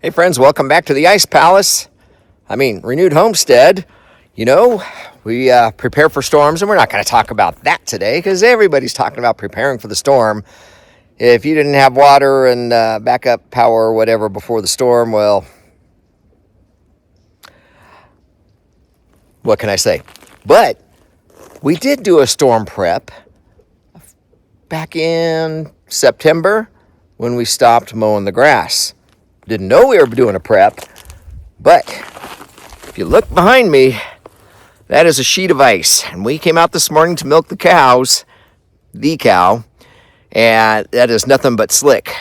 Hey friends, welcome back to the Ice Palace. Renewed Homestead. You know, we prepare for storms, and we're not going to talk about that today because everybody's talking about preparing for the storm. If you didn't have water and backup power or whatever before the storm, well, what can I say? But we did do a storm prep back in September when we stopped mowing the grass. Didn't know we were doing a prep, but if you look behind me, that is a sheet of ice. And we came out this morning to milk the cow, and that is nothing but slick.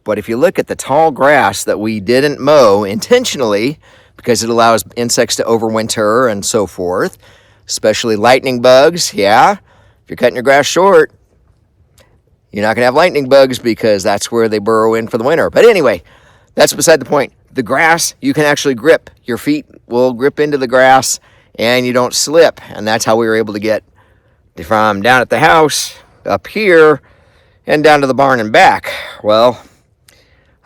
But if you look at the tall grass that we didn't mow intentionally, because it allows insects to overwinter and so forth, especially lightning bugs, yeah, if you're cutting your grass short, you're not going to have lightning bugs because that's where they burrow in for the winter. But anyway, that's beside the point. The grass, you can actually grip. Your feet will grip into the grass and you don't slip. And that's how we were able to get from down at the house up here and down to the barn and back. Well,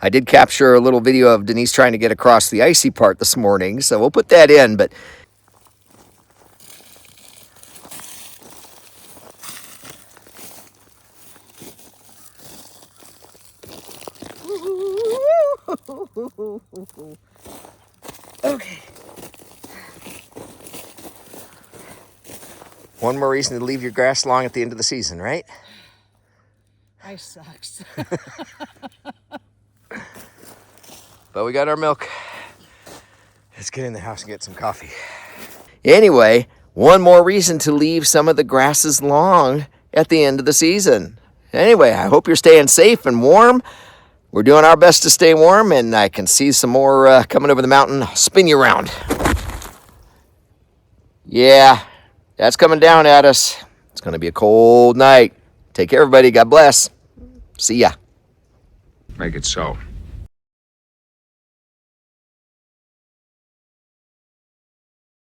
I did capture a little video of Denise trying to get across the icy part this morning, so we'll put that in. But okay. One more reason to leave your grass long at the end of the season, right? Ice sucks. But we got our milk. Let's get in the house and get some coffee. Anyway, one more reason to leave some of the grasses long at the end of the season. Anyway, I hope you're staying safe and warm. We're doing our best to stay warm, and I can see some more coming over the mountain. I'll spin you around. Yeah, that's coming down at us. It's going to be a cold night. Take care, everybody. God bless. See ya. Make it so.